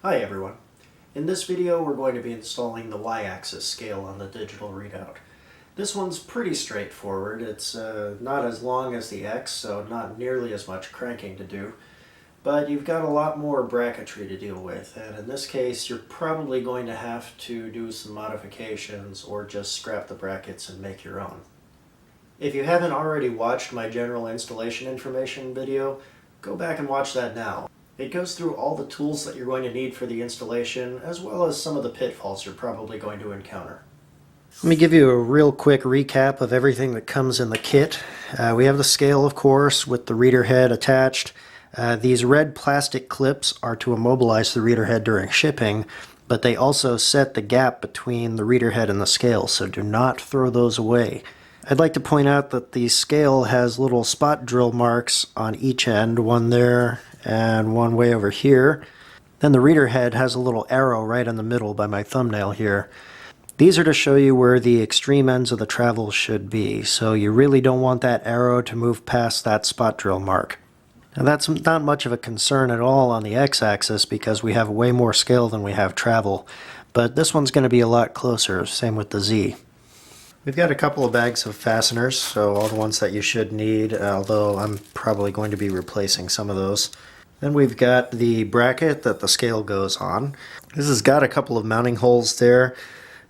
Hi everyone. In this video we're going to be installing the y-axis scale on the digital readout. This one's pretty straightforward. It's not as long as the X, so not nearly as much cranking to do, but you've got a lot more bracketry to deal with, and in this case you're probably going to have to do some modifications or just scrap the brackets and make your own. If you haven't already watched my general installation information video, go back and watch that now. It goes through all the tools that you're going to need for the installation, as well as some of the pitfalls you're probably going to encounter. Let me give you a real quick recap of everything that comes in the kit. We have the scale, of course, with the reader head attached. These red plastic clips are to immobilize the reader head during shipping, but they also set the gap between the reader head and the scale, so do not throw those away. I'd like to point out that the scale has little spot drill marks on each end, one there and one way over here. Then the reader head has a little arrow right in the middle by my thumbnail here. These are to show you where the extreme ends of the travel should be, so you really don't want that arrow to move past that spot drill mark. Now that's not much of a concern at all on the x-axis because we have way more scale than we have travel, but this one's going to be a lot closer, same with the Z. We've got a couple of bags of fasteners, so all the ones that you should need, although I'm probably going to be replacing some of those. Then we've got the bracket that the scale goes on. This has got a couple of mounting holes there,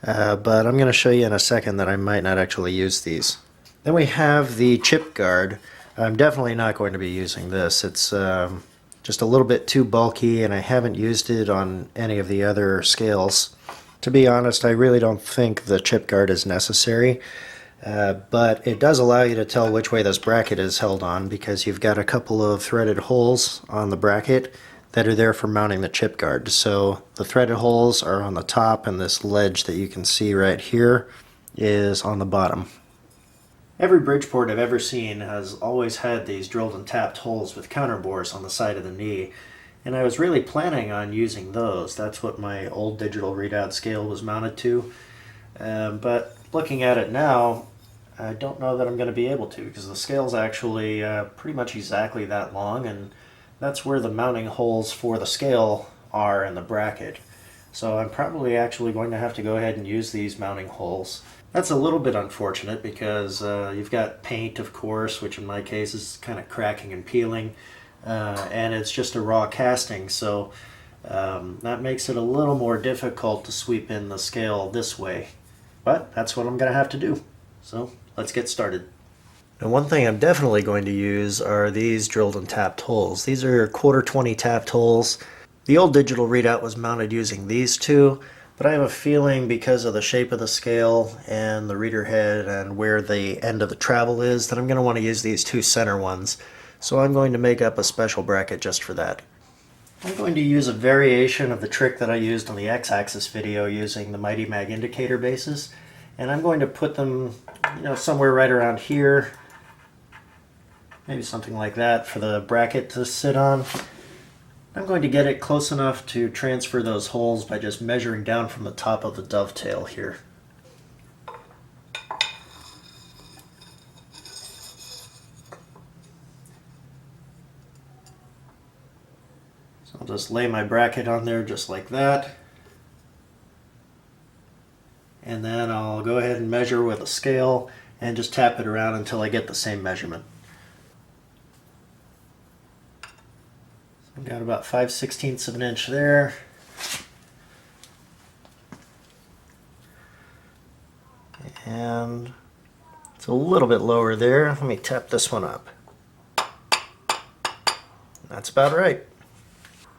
but I'm going to show you in a second that I might not actually use these. Then we have the chip guard. I'm definitely not going to be using this. It's just a little bit too bulky, and I haven't used it on any of the other scales. To be honest, I really don't think the chip guard is necessary, but it does allow you to tell which way this bracket is held on because you've got a couple of threaded holes on the bracket that are there for mounting the chip guard. So the threaded holes are on the top, and this ledge that you can see right here is on the bottom. Every Bridgeport I've ever seen has always had these drilled and tapped holes with counterbores on the side of the knee. And I was really planning on using those. That's what my old digital readout scale was mounted to. But looking at it now, I don't know that I'm going to be able to because the scale's actually pretty much exactly that long, and that's where the mounting holes for the scale are in the bracket. So I'm probably actually going to have to go ahead and use these mounting holes. That's a little bit unfortunate because you've got paint, of course, which in my case is kind of cracking and peeling. And it's just a raw casting, so that makes it a little more difficult to sweep in the scale this way. But that's what I'm going to have to do. So let's get started. Now, one thing I'm definitely going to use are these drilled and tapped holes. These are 1/4-20 tapped holes. The old digital readout was mounted using these two, but I have a feeling because of the shape of the scale and the reader head and where the end of the travel is that I'm going to want to use these two center ones. So I'm going to make up a special bracket just for that. I'm going to use a variation of the trick that I used on the x-axis video using the Mighty Mag indicator bases, and I'm going to put them, somewhere right around here, maybe something like that for the bracket to sit on. I'm going to get it close enough to transfer those holes by just measuring down from the top of the dovetail here. I'll just lay my bracket on there just like that, and then I'll go ahead and measure with a scale and just tap it around until I get the same measurement. So I've got about 5/16 of an inch there. And it's a little bit lower there. Let me tap this one up. That's about right.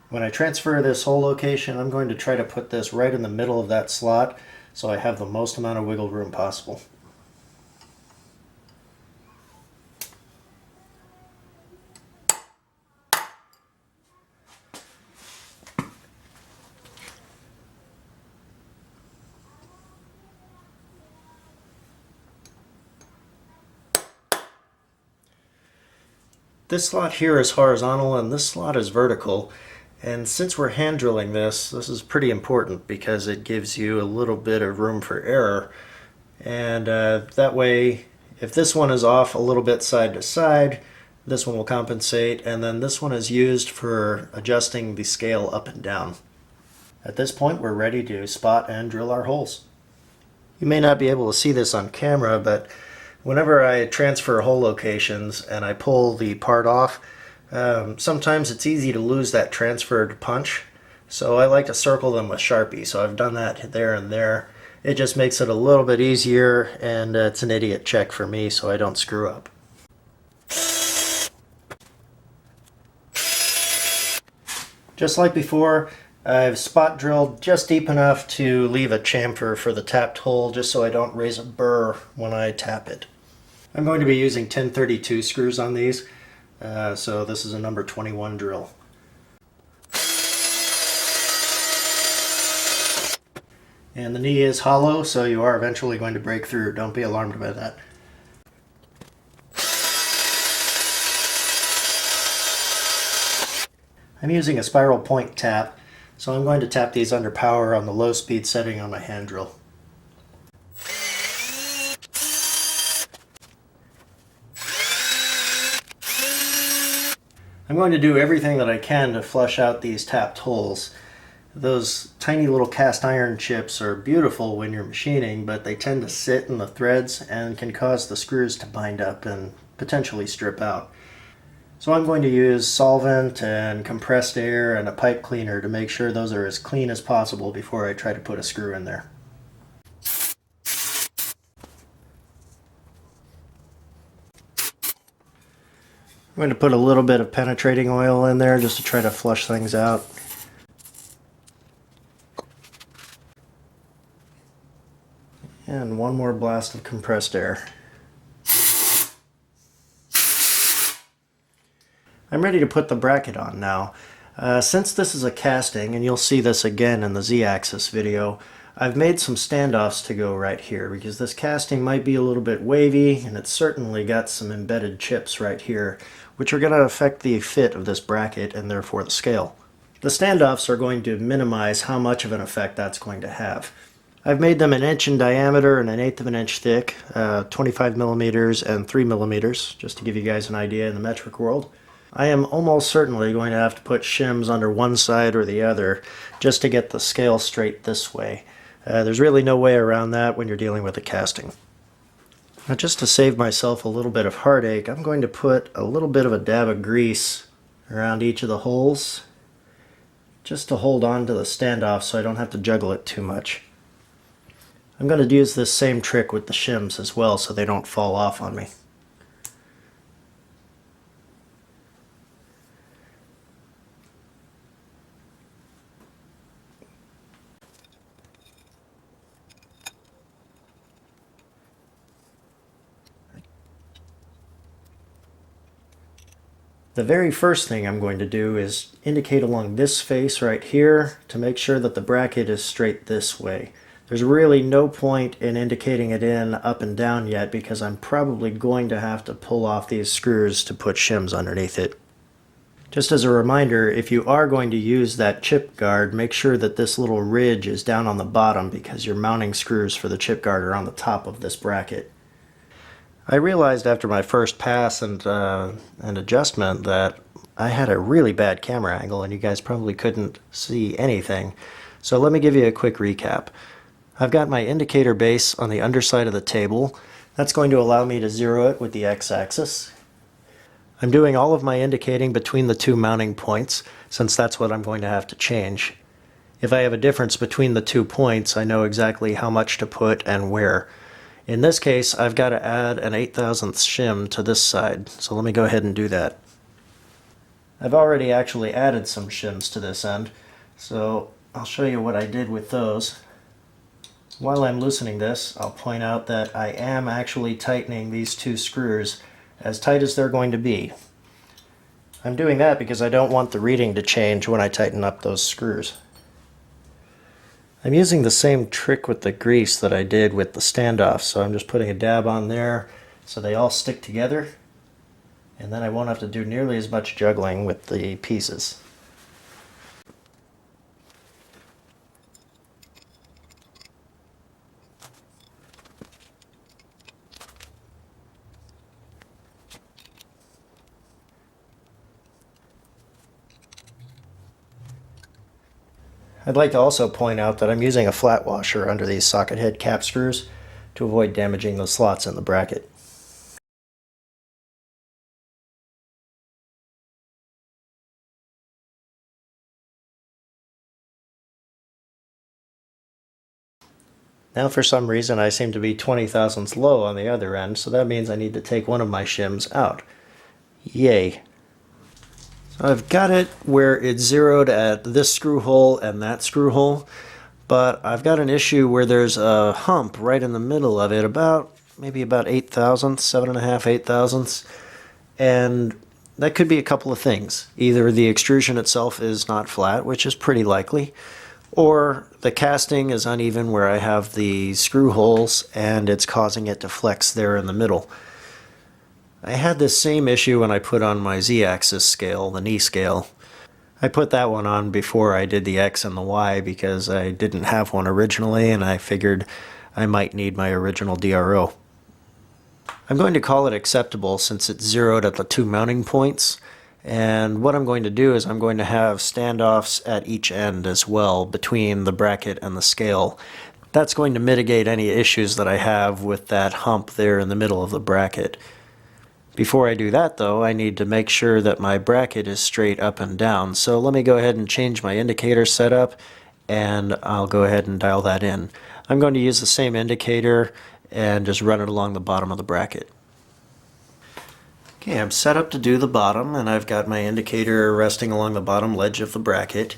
When I transfer this hole location, I'm going to try to put this right in the middle of that slot so I have the most amount of wiggle room possible. This slot here is horizontal and this slot is vertical. And since we're hand drilling this is pretty important because it gives you a little bit of room for error. And that way, if this one is off a little bit side to side, this one will compensate, and then this one is used for adjusting the scale up and down. At this point, we're ready to spot and drill our holes. You may not be able to see this on camera, but whenever I transfer hole locations and I pull the part off, sometimes it's easy to lose that transferred punch. So I like to circle them with Sharpie. So I've done that there and there. It just makes it a little bit easier, and it's an idiot check for me so I don't screw up. Just like before, I've spot drilled just deep enough to leave a chamfer for the tapped hole just so I don't raise a burr when I tap it. I'm going to be using 1032 screws on these, so this is a number 21 drill. And the knee is hollow, so you are eventually going to break through. Don't be alarmed by that. I'm using a spiral point tap, so I'm going to tap these under power on the low speed setting on my hand drill. I'm going to do everything that I can to flush out these tapped holes. Those tiny little cast iron chips are beautiful when you're machining, but they tend to sit in the threads and can cause the screws to bind up and potentially strip out. So I'm going to use solvent and compressed air and a pipe cleaner to make sure those are as clean as possible before I try to put a screw in there. I'm going to put a little bit of penetrating oil in there just to try to flush things out. And one more blast of compressed air. I'm ready to put the bracket on now. Since this is a casting, and you'll see this again in the Z-axis video, I've made some standoffs to go right here because this casting might be a little bit wavy, and it's certainly got some embedded chips right here, which are going to affect the fit of this bracket and therefore the scale. The standoffs are going to minimize how much of an effect that's going to have. I've made them 1 inch in diameter and 1/8 of an inch thick, 25 millimeters and 3 millimeters, just to give you guys an idea in the metric world. I am almost certainly going to have to put shims under one side or the other just to get the scale straight this way. There's really no way around that when you're dealing with a casting. Now, just to save myself a little bit of heartache, I'm going to put a little bit of a dab of grease around each of the holes just to hold on to the standoff so I don't have to juggle it too much. I'm going to use this same trick with the shims as well so they don't fall off on me. The very first thing I'm going to do is indicate along this face right here to make sure that the bracket is straight this way. There's really no point in indicating it in up and down yet because I'm probably going to have to pull off these screws to put shims underneath it. Just as a reminder, if you are going to use that chip guard, make sure that this little ridge is down on the bottom because your mounting screws for the chip guard are on the top of this bracket. I realized after my first pass and adjustment that I had a really bad camera angle and you guys probably couldn't see anything. So let me give you a quick recap. I've got my indicator base on the underside of the table. That's going to allow me to zero it with the x-axis. I'm doing all of my indicating between the two mounting points since that's what I'm going to have to change. If I have a difference between the 2 points, I know exactly how much to put and where. In this case, I've got to add an 8/1000th shim to this side, so let me go ahead and do that. I've already actually added some shims to this end, so I'll show you what I did with those. While I'm loosening this, I'll point out that I am actually tightening these 2 screws as tight as they're going to be. I'm doing that because I don't want the reading to change when I tighten up those screws. I'm using the same trick with the grease that I did with the standoff, so I'm just putting a dab on there so they all stick together, and then I won't have to do nearly as much juggling with the pieces. I'd like to also point out that I'm using a flat washer under these socket head cap screws to avoid damaging the slots in the bracket. Now for some reason I seem to be 20 thousandths low on the other end, so that means I need to take one of my shims out. Yay. So I've got it where it's zeroed at this screw hole and that screw hole, but I've got an issue where there's a hump right in the middle of it, maybe about 8 thousandths, 7.5, 8 thousandths, and that could be a couple of things. Either the extrusion itself is not flat, which is pretty likely, or the casting is uneven where I have the screw holes and it's causing it to flex there in the middle. I had this same issue when I put on my Z-axis scale, the knee scale. I put that one on before I did the X and the Y because I didn't have one originally and I figured I might need my original DRO. I'm going to call it acceptable since it's zeroed at the two mounting points. And what I'm going to do is I'm going to have standoffs at each end as well between the bracket and the scale. That's going to mitigate any issues that I have with that hump there in the middle of the bracket. Before I do that though, I need to make sure that my bracket is straight up and down. So let me go ahead and change my indicator setup and I'll go ahead and dial that in. I'm going to use the same indicator and just run it along the bottom of the bracket. Okay, I'm set up to do the bottom and I've got my indicator resting along the bottom ledge of the bracket.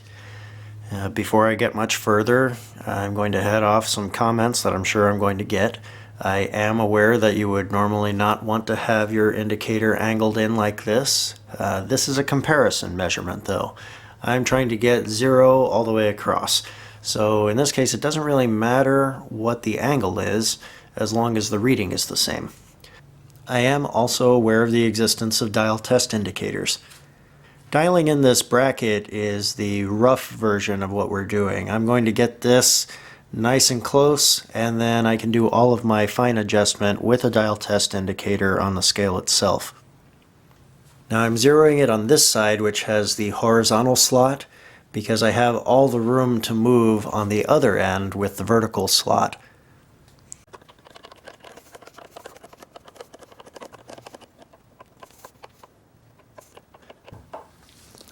Before I get much further, I'm going to head off some comments that I'm sure I'm going to get. I am aware that you would normally not want to have your indicator angled in like this. This is a comparison measurement though. I'm trying to get 0 all the way across. So in this case it doesn't really matter what the angle is as long as the reading is the same. I am also aware of the existence of dial test indicators. Dialing in this bracket is the rough version of what we're doing. I'm going to get this nice and close and then I can do all of my fine adjustment with a dial test indicator on the scale itself. Now I'm zeroing it on this side, which has the horizontal slot, because I have all the room to move on the other end with the vertical slot.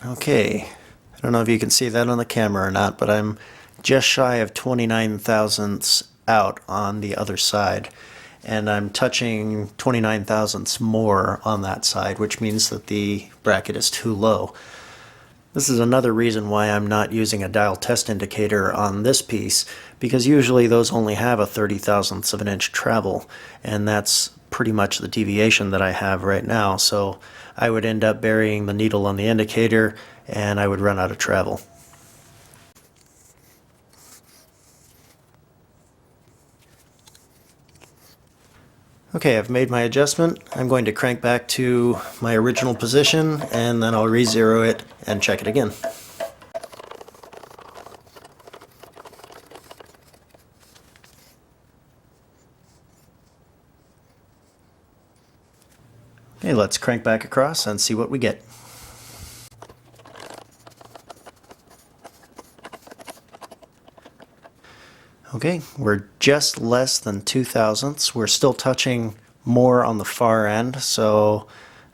Okay, I don't know if you can see that on the camera or not, but I'm just shy of 29 thousandths out on the other side. And I'm touching 29 thousandths more on that side, which means that the bracket is too low. This is another reason why I'm not using a dial test indicator on this piece, because usually those only have a 30 thousandths of an inch travel, and that's pretty much the deviation that I have right now, so I would end up burying the needle on the indicator and I would run out of travel. Okay, I've made my adjustment. I'm going to crank back to my original position and then I'll re-zero it and check it again. Okay, let's crank back across and see what we get. Okay, we're just less than 2 thousandths. We're still touching more on the far end, so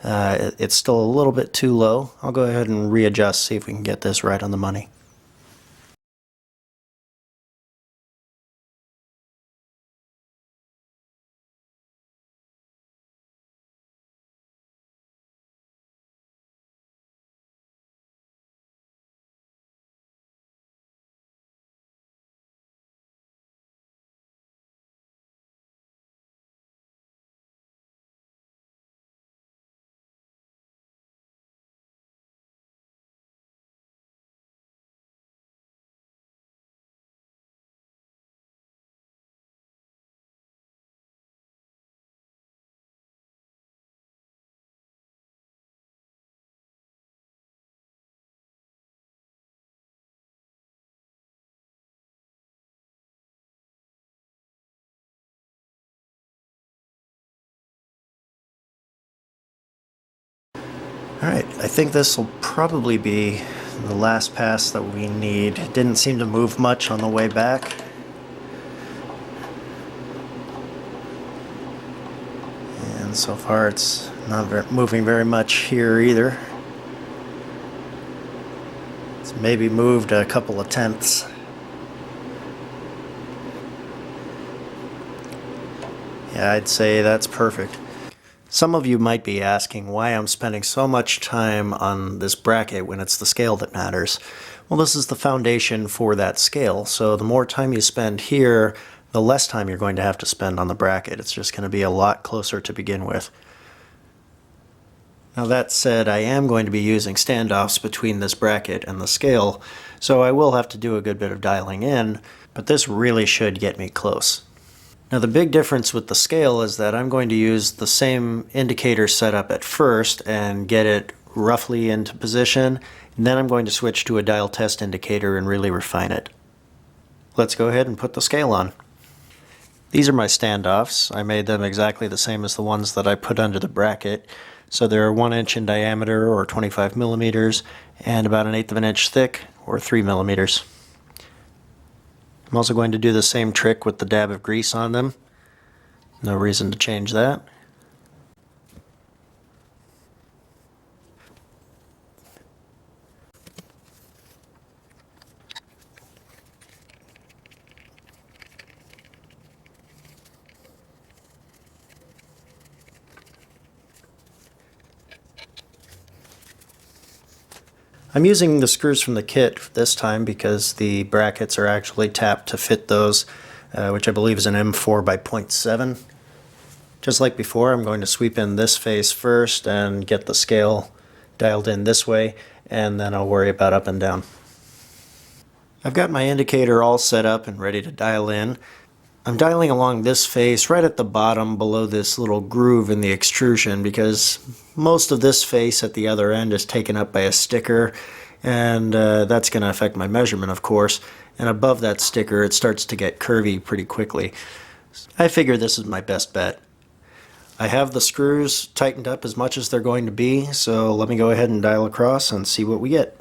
it's still a little bit too low. I'll go ahead and readjust, see if we can get this right on the money. Alright, I think this will probably be The last pass that we need didn't seem to move much on the way back. And so far it's not moving very much here either. It's maybe moved a couple of tenths. Yeah, I'd say that's perfect. Some of you might be asking why I'm spending so much time on this bracket when it's the scale that matters. Well, this is the foundation for that scale, so the more time you spend here, the less time you're going to have to spend on the bracket. It's just going to be a lot closer to begin with. Now that said, I am going to be using standoffs between this bracket and the scale, so I will have to do a good bit of dialing in, but this really should get me close. Now the big difference with the scale is that I'm going to use the same indicator setup at first and get it roughly into position, and then I'm going to switch to a dial test indicator and really refine it. Let's go ahead and put the scale on. These are my standoffs. I made them exactly the same as the ones that I put under the bracket. So they're 1 inch in diameter, or 25 millimeters, and about 1/8 of an inch thick, or 3 millimeters. I'm also going to do the same trick with the dab of grease on them. No reason to change that. I'm using the screws from the kit this time because the brackets are actually tapped to fit those, which I believe is an M4 by 0.7. Just like before, I'm going to sweep in this face first and get the scale dialed in this way, and then I'll worry about up and down. I've got my indicator all set up and ready to dial in. I'm dialing along this face right at the bottom below this little groove in the extrusion because most of this face at the other end is taken up by a sticker, and that's going to affect my measurement, of course. And above that sticker it starts to get curvy pretty quickly. I figure this is my best bet. I have the screws tightened up as much as they're going to be, so let me go ahead and dial across and see what we get.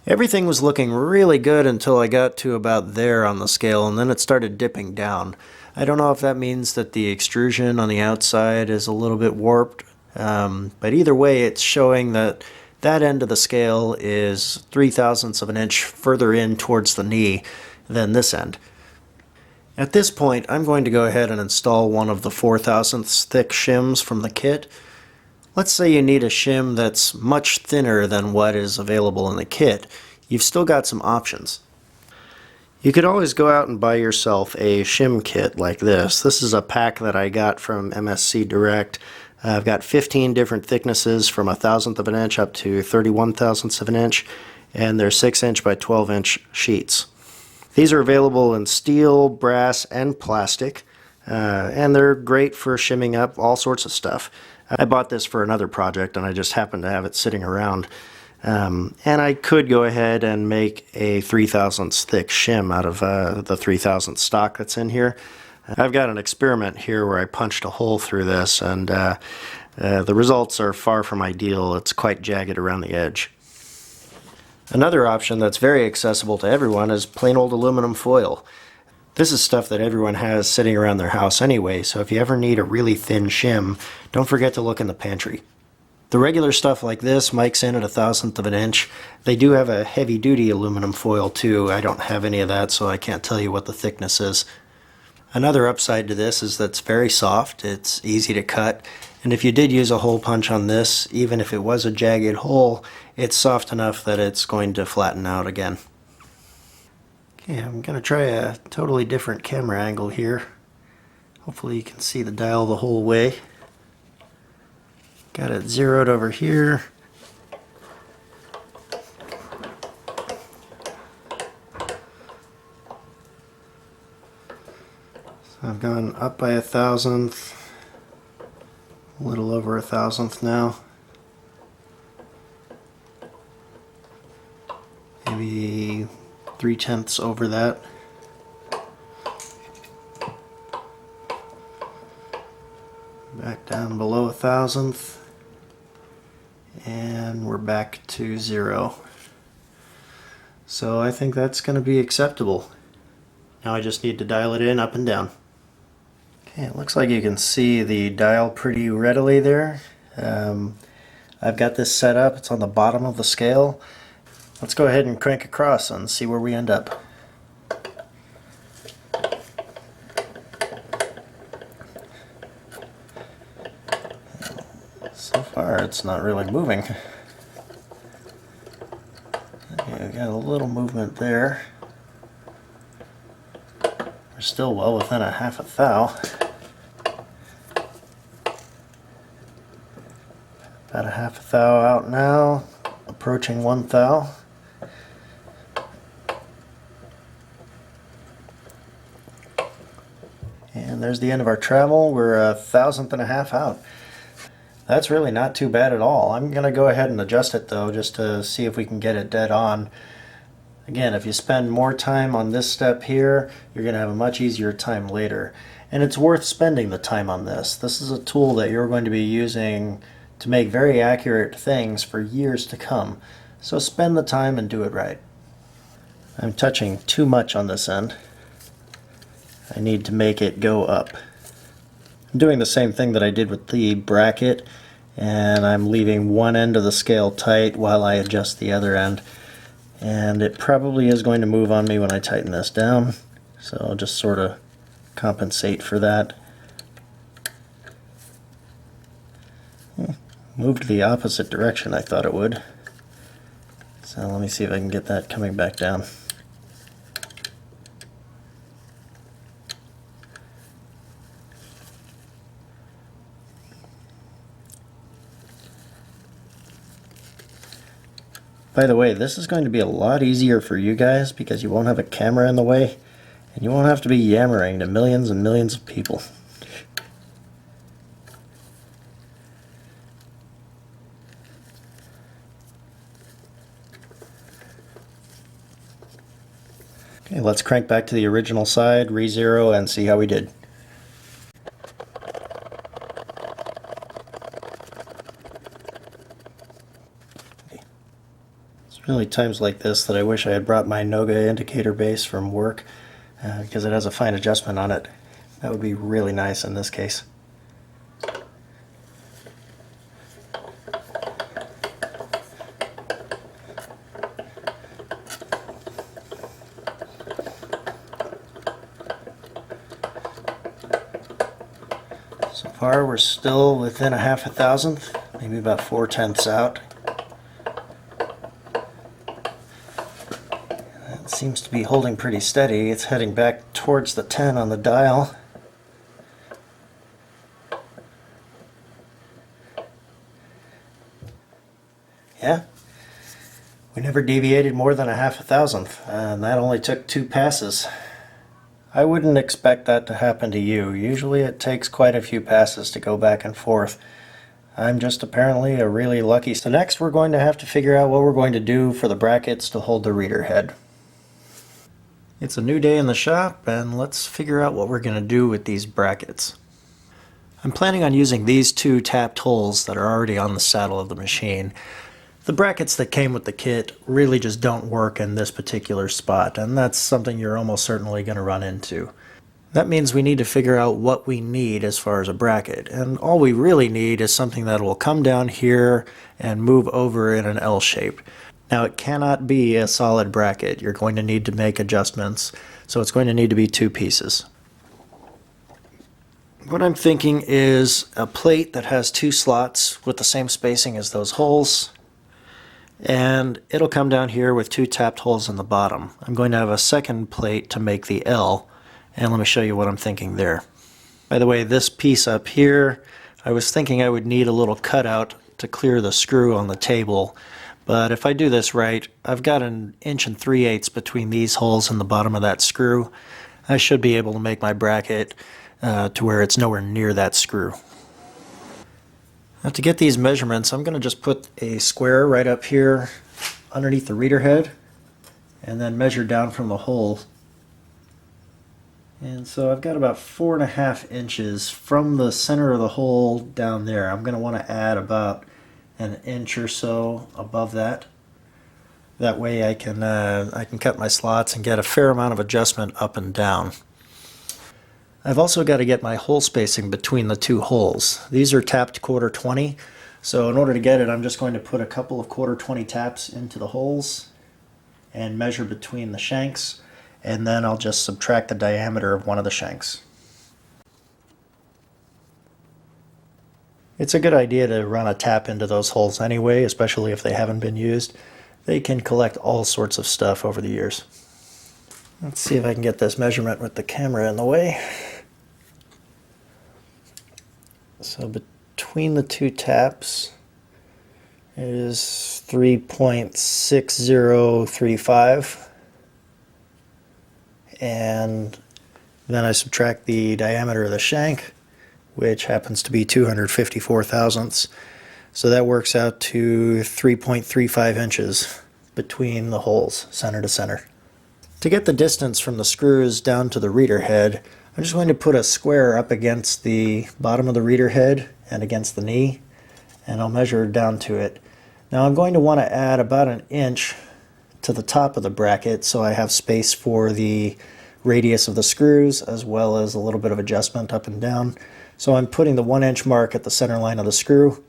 Everything was looking really good until I got to about there on the scale, and then it started dipping down. I don't know if that means that the extrusion on the outside is a little bit warped, but either way it's showing that that end of the scale is 3/1000ths of an inch further in towards the knee than this end. At this point I'm going to go ahead and install one of the 4/1000ths thick shims from the kit. Let's say you need a shim that's much thinner than what is available in the kit. You've still got some options. You could always go out and buy yourself a shim kit like this. This is a pack that I got from MSC Direct. I've got 15 different thicknesses from 1/1000th of an inch up to 31/1000ths of an inch, and they're 6 inch by 12 inch sheets. These are available in steel, brass, and plastic, and they're great for shimming up all sorts of stuff. I bought this for another project and I just happened to have it sitting around. And I could go ahead and make a 3/1000ths thick shim out of the 3/1000 stock that's in here. I've got an experiment here where I punched a hole through this, and the results are far from ideal. It's quite jagged around the edge. Another option that's very accessible to everyone is plain old aluminum foil. This is stuff that everyone has sitting around their house anyway, so if you ever need a really thin shim, don't forget to look in the pantry. The regular stuff like this mics in at 1/1000th of an inch. They do have a heavy-duty aluminum foil too. I don't have any of that, so I can't tell you what the thickness is. Another upside to this is that it's very soft, it's easy to cut, and if you did use a hole punch on this, even if it was a jagged hole, it's soft enough that it's going to flatten out again. Okay, I'm going to try a totally different camera angle here. Hopefully you can see the dial the whole way. Got it zeroed over here. So I've gone up by 1/1000th, a little over 1/1000th now. Maybe 3/10ths over that. Back down below 1,000th. And we're back to 0. So I think that's going to be acceptable. Now I just need to dial it in up and down. Okay, it looks like you can see the dial pretty readily there. I've got this set up, it's on the bottom of the scale. Let's go ahead and crank across and see where we end up. So far it's not really moving. Okay, we got a little movement there. We're still well within a half a thou. About a half a thou out now, approaching 1 thou. And there's the end of our travel. We're 1,000th and a half out. That's really not too bad at all. I'm going to go ahead and adjust it though, just to see if we can get it dead on. Again, if you spend more time on this step here, you're going to have a much easier time later. And it's worth spending the time on this. This is a tool that you're going to be using to make very accurate things for years to come. So spend the time and do it right. I'm touching too much on this end. I need to make it go up. I'm doing the same thing that I did with the bracket, and I'm leaving one end of the scale tight while I adjust the other end. And it probably is going to move on me when I tighten this down, so I'll just sort of compensate for that. Moved the opposite direction I thought it would. So let me see if I can get that coming back down. By the way, this is going to be a lot easier for you guys because you won't have a camera in the way and you won't have to be yammering to millions and millions of people. Okay, let's crank back to the original side, re-zero, and see how we did. It's really times like this that I wish I had brought my Noga indicator base from work because it has a fine adjustment on it. That would be really nice in this case. So far we're still within a half a thousandth, maybe about 4/10ths out. That seems to be holding pretty steady. It's heading back towards the 10 on the dial. Yeah, we never deviated more than a half a thousandth, and that only took 2 passes. I wouldn't expect that to happen to you. Usually it takes quite a few passes to go back and forth. I'm just apparently a really lucky. So next we're going to have to figure out what we're going to do for the brackets to hold the reader head. It's a new day in the shop, and let's figure out what we're going to do with these brackets. I'm planning on using these 2 tapped holes that are already on the saddle of the machine. The brackets that came with the kit really just don't work in this particular spot, and that's something you're almost certainly going to run into. That means we need to figure out what we need as far as a bracket, and all we really need is something that will come down here and move over in an L shape. Now it cannot be a solid bracket. You're going to need to make adjustments, so it's going to need to be 2 pieces. What I'm thinking is a plate that has 2 slots with the same spacing as those holes, and it'll come down here with 2 tapped holes in the bottom. I'm going to have a second plate to make the L, and let me show you what I'm thinking there. By the way, this piece up here, I was thinking I would need a little cutout to clear the screw on the table, but if I do this right, I've got 1 3/8 inches between these holes and the bottom of that screw. I should be able to make my bracket to where it's nowhere near that screw. Now to get these measurements, I'm going to just put a square right up here underneath the reader head and then measure down from the hole And so I've got about 4.5 inches from the center of the hole down there. I'm going to want to add about an inch or so above that. That way I can cut my slots and get a fair amount of adjustment up and down. I've also got to get my hole spacing between the two holes. These are tapped 1/4 20, so in order to get it, I'm just going to put a couple of 1/4 20 taps into the holes and measure between the shanks, and then I'll just subtract the diameter of one of the shanks. It's a good idea to run a tap into those holes anyway, especially if they haven't been used. They can collect all sorts of stuff over the years. Let's see if I can get this measurement with the camera in the way. So between the two taps is 3.6035, and then I subtract the diameter of the shank, which happens to be 254 thousandths. So that works out to 3.35 inches between the holes, center to center. To get the distance from the screws down to the reader head, I'm just going to put a square up against the bottom of the reader head and against the knee, and I'll measure down to it. Now I'm going to want to add about an inch to the top of the bracket so I have space for the radius of the screws as well as a little bit of adjustment up and down. So I'm putting the 1 inch mark at the center line of the screw,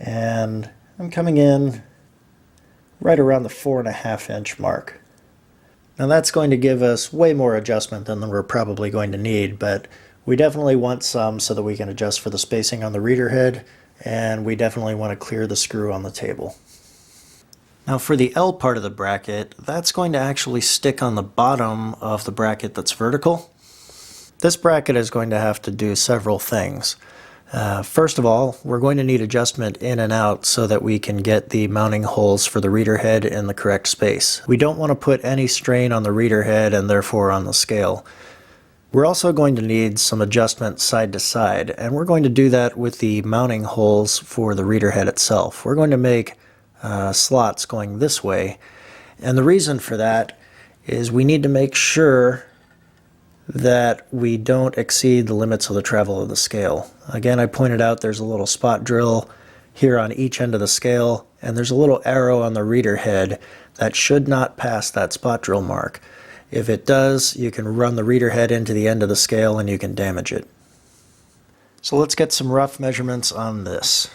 and I'm coming in right around the 4.5 inch mark. Now that's going to give us way more adjustment than we're probably going to need, but we definitely want some so that we can adjust for the spacing on the reader head, and we definitely want to clear the screw on the table. Now for the L part of the bracket, that's going to actually stick on the bottom of the bracket that's vertical. This bracket is going to have to do several things. First of all, we're going to need adjustment in and out so that we can get the mounting holes for the reader head in the correct space. We don't want to put any strain on the reader head and therefore on the scale. We're also going to need some adjustment side to side, and we're going to do that with the mounting holes for the reader head itself. We're going to make slots going this way, and the reason for that is we need to make sure that we don't exceed the limits of the travel of the scale. Again, I pointed out there's a little spot drill here on each end of the scale, and there's a little arrow on the reader head that should not pass that spot drill mark. If it does, you can run the reader head into the end of the scale and you can damage it. So let's get some rough measurements on this.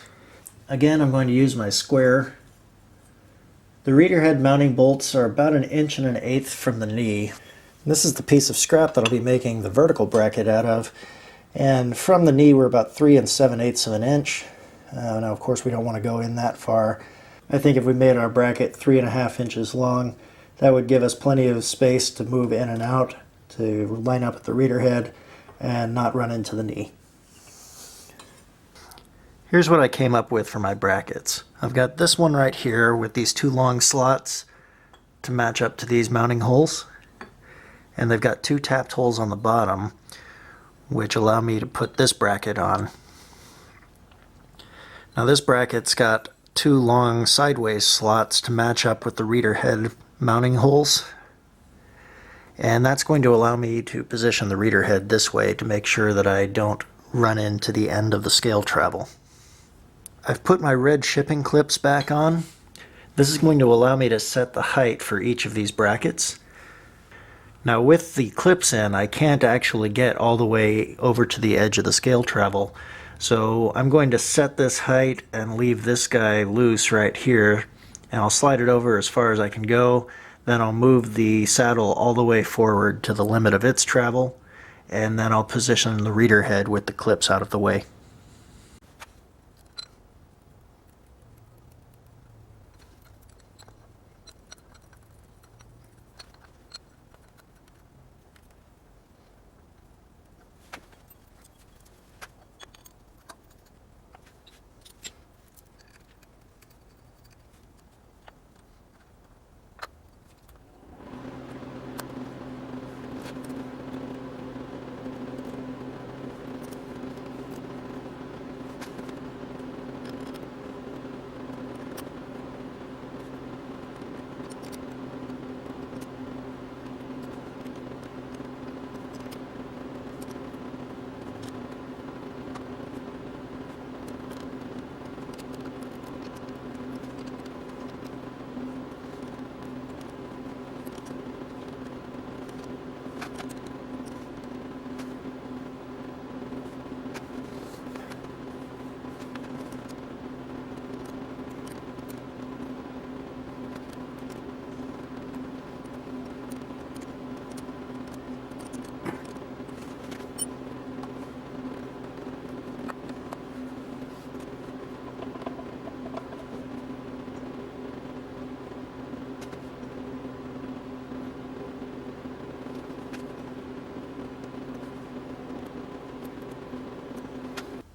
Again, I'm going to use my square. The reader head mounting bolts are about 1 1/8 inches from the knee. This is the piece of scrap that I'll be making the vertical bracket out of, and from the knee we're about 3 7/8 of an inch. Now of course we don't want to go in that far. I think if we made our bracket 3.5 inches long, that would give us plenty of space to move in and out, to line up at the reader head and not run into the knee. Here's what I came up with for my brackets. I've got this one right here with these 2 long slots to match up to these mounting holes. And they've got 2 tapped holes on the bottom, which allow me to put this bracket on. Now this bracket's got 2 long sideways slots to match up with the reader head mounting holes, and that's going to allow me to position the reader head this way to make sure that I don't run into the end of the scale travel. I've put my red shipping clips back on. This is going to allow me to set the height for each of these brackets. Now with the clips in, I can't actually get all the way over to the edge of the scale travel, so I'm going to set this height and leave this guy loose right here, and I'll slide it over as far as I can go. Then I'll move the saddle all the way forward to the limit of its travel, and then I'll position the reader head with the clips out of the way.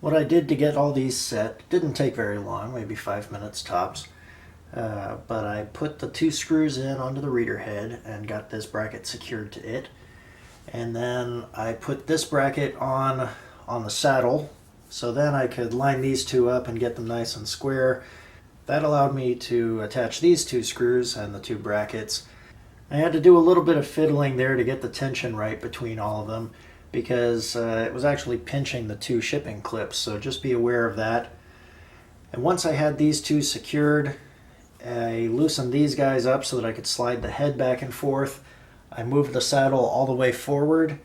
What I did to get all these set didn't take very long, maybe 5 minutes tops. But I put the 2 screws in onto the reader head and got this bracket secured to it. And then I put this bracket on the saddle, so then I could line these 2 up and get them nice and square. That allowed me to attach these 2 screws and the 2 brackets. I had to do a little bit of fiddling there to get the tension right between all of them, because it was actually pinching the 2 shipping clips, so just be aware of that. And once I had these 2 secured, I loosened these guys up so that I could slide the head back and forth. I moved the saddle all the way forward,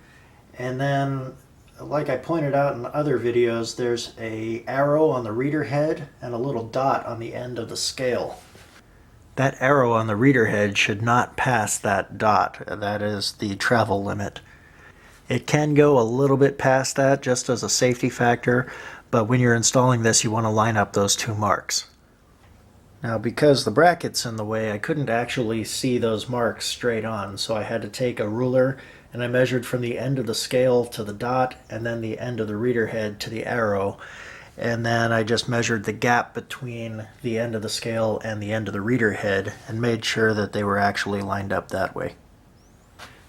and then, like I pointed out in other videos, there's an arrow on the reader head and a little dot on the end of the scale. That arrow on the reader head should not pass that dot. That is the travel limit. It can go a little bit past that just as a safety factor, but when you're installing this, you want to line up those 2 marks. Now, because the bracket's in the way, I couldn't actually see those marks straight on, so I had to take a ruler and I measured from the end of the scale to the dot and then the end of the reader head to the arrow. And then I just measured the gap between the end of the scale and the end of the reader head and made sure that they were actually lined up that way.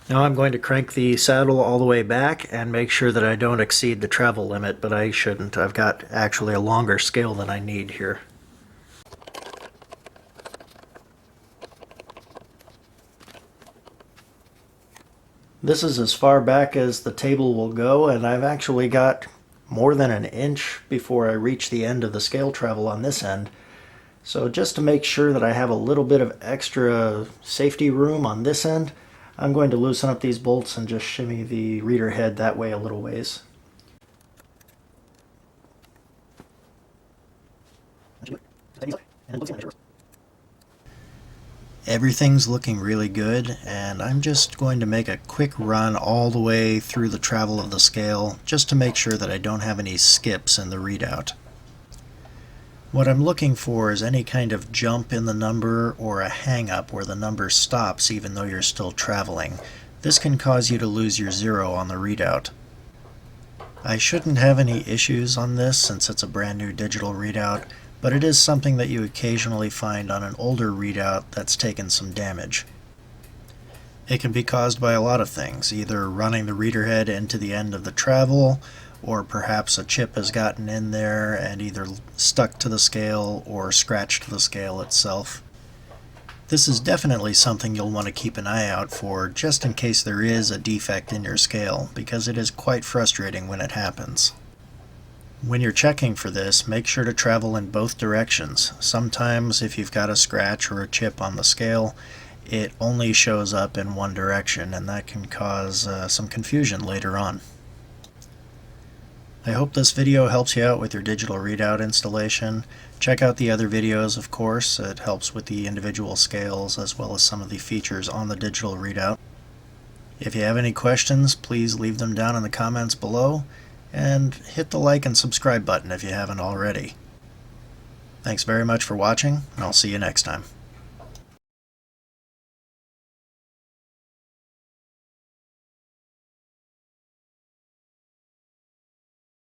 Now I'm going to crank the saddle all the way back and make sure that I don't exceed the travel limit, but I shouldn't. I've got actually a longer scale than I need here. This is as far back as the table will go, and I've actually got more than an inch before I reach the end of the scale travel on this end. So just to make sure that I have a little bit of extra safety room on this end, I'm going to loosen up these bolts and just shimmy the reader head that way a little ways. Everything's looking really good, and I'm just going to make a quick run all the way through the travel of the scale just to make sure that I don't have any skips in the readout. What I'm looking for is any kind of jump in the number or a hang-up where the number stops even though you're still traveling. This can cause you to lose your 0 on the readout. I shouldn't have any issues on this since it's a brand new digital readout, but it is something that you occasionally find on an older readout that's taken some damage. It can be caused by a lot of things, either running the reader head into the end of the travel, or perhaps a chip has gotten in there and either stuck to the scale or scratched the scale itself. This is definitely something you'll want to keep an eye out for just in case there is a defect in your scale, because it is quite frustrating when it happens. When you're checking for this, make sure to travel in both directions. Sometimes if you've got a scratch or a chip on the scale, it only shows up in one direction, and that can cause some confusion later on. I hope this video helps you out with your digital readout installation. Check out the other videos, of course. It helps with the individual scales as well as some of the features on the digital readout. If you have any questions, please leave them down in the comments below, and hit the like and subscribe button if you haven't already. Thanks very much for watching, and I'll see you next time.